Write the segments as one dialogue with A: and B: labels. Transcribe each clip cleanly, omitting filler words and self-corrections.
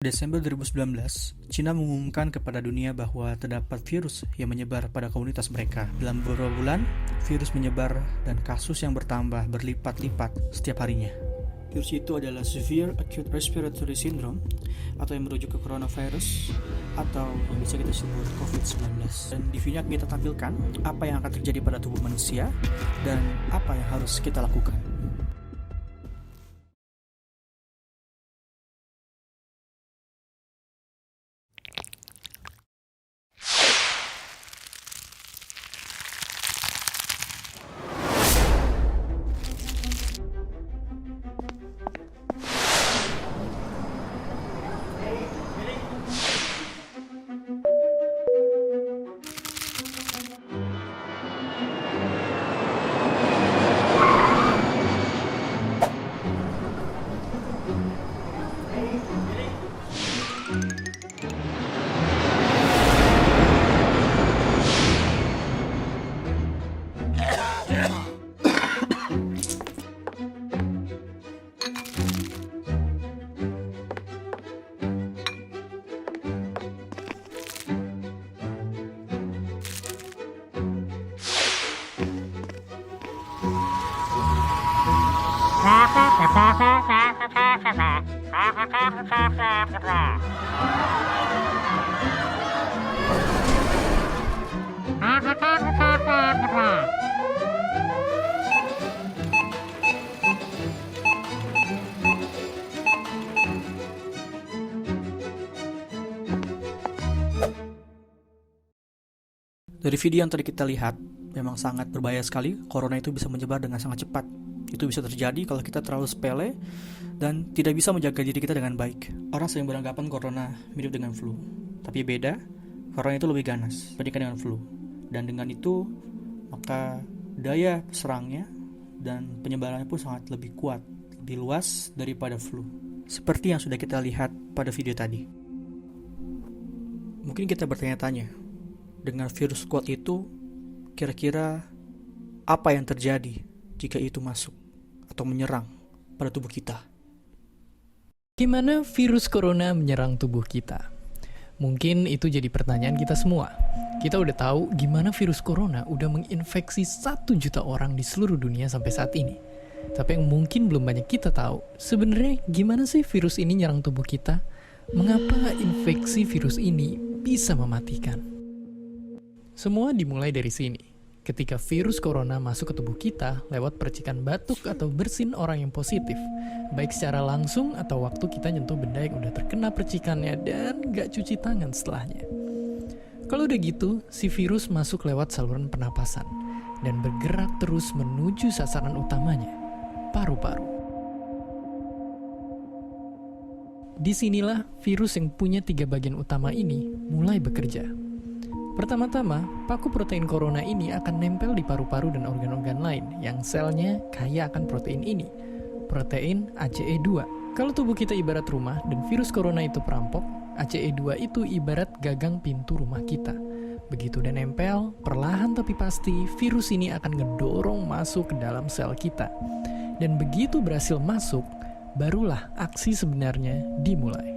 A: Desember 2019, China mengumumkan kepada dunia bahwa terdapat virus yang menyebar pada komunitas mereka. Dalam beberapa bulan, virus menyebar dan kasus yang bertambah berlipat-lipat setiap harinya. Virus itu adalah Severe Acute Respiratory Syndrome atau yang merujuk ke coronavirus atau yang bisa kita sebut COVID-19. Dan di video kita tampilkan apa yang akan terjadi pada tubuh manusia dan apa yang harus kita lakukan. Dari video yang tadi kita lihat, memang sangat berbahaya sekali. Corona itu bisa menyebar dengan sangat cepat. Itu bisa terjadi kalau kita terlalu sepele dan tidak bisa menjaga diri kita dengan baik. Orang sering beranggapan corona mirip dengan flu, tapi beda. Corona itu lebih ganas dibandingkan dengan flu. Dan dengan itu, maka daya serangnya dan penyebarannya pun sangat lebih kuat, lebih luas daripada flu. Seperti yang sudah kita lihat pada video tadi. Mungkin kita bertanya-tanya, dengan virus kuat itu, kira-kira apa yang terjadi jika itu masuk atau menyerang pada tubuh kita?
B: Gimana virus corona menyerang tubuh kita? Mungkin itu jadi pertanyaan kita semua. Kita udah tahu gimana virus corona udah menginfeksi 1 juta orang di seluruh dunia sampai saat ini. Tapi yang mungkin belum banyak kita tahu, sebenarnya gimana sih virus ini nyerang tubuh kita? Mengapa infeksi virus ini bisa mematikan? Semua dimulai dari sini. Ketika virus corona masuk ke tubuh kita lewat percikan batuk atau bersin orang yang positif, baik secara langsung atau waktu kita nyentuh benda yang udah terkena percikannya dan gak cuci tangan setelahnya. Kalau udah gitu, si virus masuk lewat saluran pernapasan dan bergerak terus menuju sasaran utamanya, paru-paru. Disinilah virus yang punya 3 bagian utama ini mulai bekerja. Pertama-tama, paku protein corona ini akan nempel di paru-paru dan organ-organ lain yang selnya kaya akan protein ini, protein ACE2. Kalau tubuh kita ibarat rumah dan virus corona itu perampok, ACE2 itu ibarat gagang pintu rumah kita. Begitu udah nempel, perlahan tapi pasti virus ini akan ngedorong masuk ke dalam sel kita. Dan begitu berhasil masuk, barulah aksi sebenarnya dimulai.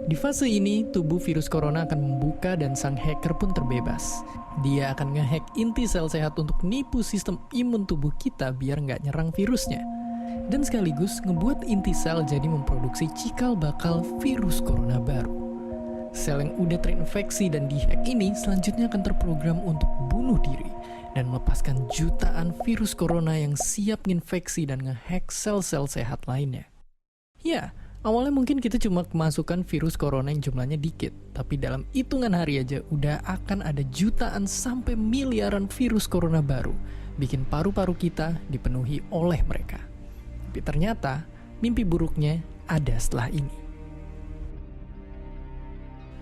B: Di fase ini, tubuh virus corona akan membuka dan sang hacker pun terbebas. Dia akan ngehack inti sel sehat untuk nipu sistem imun tubuh kita biar nggak nyerang virusnya. Dan sekaligus ngebuat inti sel jadi memproduksi cikal bakal virus corona baru. Sel yang udah terinfeksi dan dihack ini selanjutnya akan terprogram untuk bunuh diri dan melepaskan jutaan virus corona yang siap nginfeksi dan ngehack sel-sel sehat lainnya. Ya, awalnya mungkin kita cuma kemasukan virus corona yang jumlahnya dikit, tapi dalam hitungan hari aja udah akan ada jutaan sampai miliaran virus corona baru, bikin paru-paru kita dipenuhi oleh mereka. Tapi ternyata, mimpi buruknya ada setelah ini.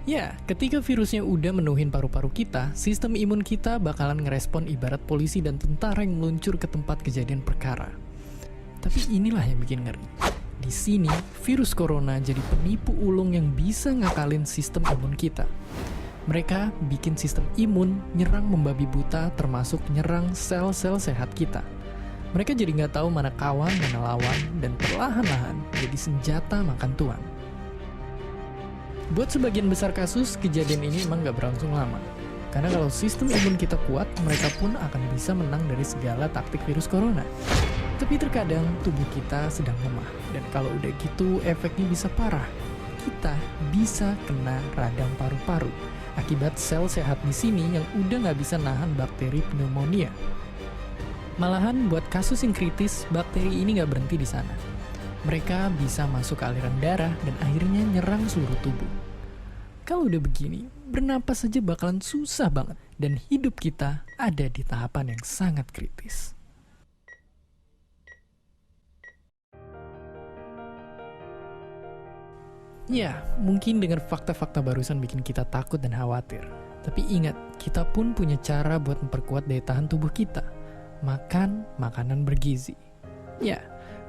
B: Ya, ketika virusnya udah menuhin paru-paru kita, sistem imun kita bakalan ngerespon ibarat polisi dan tentara yang meluncur ke tempat kejadian perkara. Tapi inilah yang bikin ngeri. Di sini, virus corona jadi penipu ulung yang bisa ngakalin sistem imun kita. Mereka bikin sistem imun nyerang membabi buta termasuk nyerang sel-sel sehat kita. Mereka jadi nggak tahu mana kawan, mana lawan, dan perlahan-lahan jadi senjata makan tuan. Buat sebagian besar kasus, kejadian ini emang gak berlangsung lama. Karena kalau sistem imun kita kuat, mereka pun akan bisa menang dari segala taktik virus corona. Tapi terkadang tubuh kita sedang lemah, dan kalau udah gitu efeknya bisa parah. Kita bisa kena radang paru-paru akibat sel sehat di sini yang udah nggak bisa nahan bakteri pneumonia. Malahan buat kasus yang kritis, bakteri ini nggak berhenti di sana. Mereka bisa masuk ke aliran darah dan akhirnya nyerang seluruh tubuh. Kalau udah begini, bernapas saja bakalan susah banget dan hidup kita ada di tahapan yang sangat kritis. Ya, mungkin dengan fakta-fakta barusan bikin kita takut dan khawatir. Tapi ingat, kita pun punya cara buat memperkuat daya tahan tubuh kita. Makan makanan bergizi. Ya,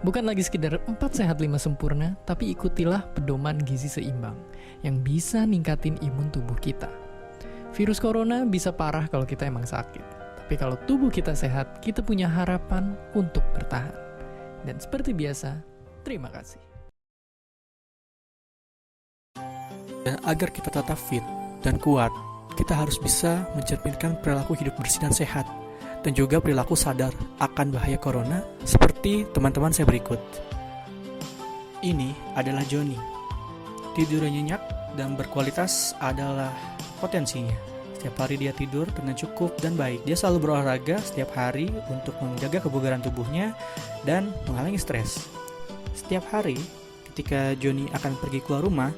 B: bukan lagi sekedar 4 sehat 5 sempurna, tapi ikutilah pedoman gizi seimbang yang bisa ningkatin imun tubuh kita. Virus corona bisa parah kalau kita emang sakit. Tapi kalau tubuh kita sehat, kita punya harapan untuk bertahan. Dan seperti biasa, terima kasih.
A: Dan agar kita tetap fit dan kuat, kita harus bisa mencerminkan perilaku hidup bersih dan sehat, dan juga perilaku sadar akan bahaya corona seperti teman-teman saya berikut. Ini adalah Johnny. Tidurnya nyenyak dan berkualitas adalah potensinya. Setiap hari dia tidur dengan cukup dan baik. Dia selalu berolahraga setiap hari untuk menjaga kebugaran tubuhnya dan menghalangi stres. Setiap hari ketika Johnny akan pergi keluar rumah,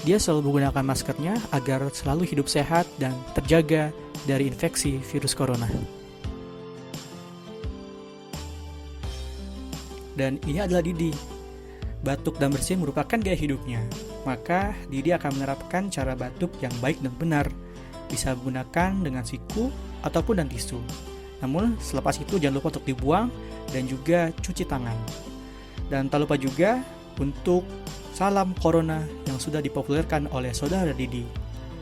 A: dia selalu menggunakan maskernya agar selalu hidup sehat dan terjaga dari infeksi virus corona. Dan ini adalah Didi. Batuk dan bersin merupakan gaya hidupnya. Maka Didi akan menerapkan cara batuk yang baik dan benar. Bisa menggunakan dengan siku ataupun dan tisu. Namun selepas itu jangan lupa untuk dibuang dan juga cuci tangan. Dan tak lupa juga untuk salam corona yang sudah dipopulerkan oleh saudara Didi.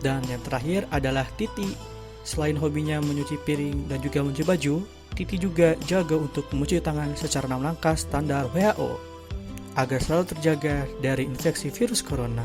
A: Dan yang terakhir adalah Titi. Selain hobinya menyuci piring dan juga mencuci baju, Titi juga jaga untuk mencuci tangan secara 6 langkah standar WHO agar selalu terjaga dari infeksi virus corona.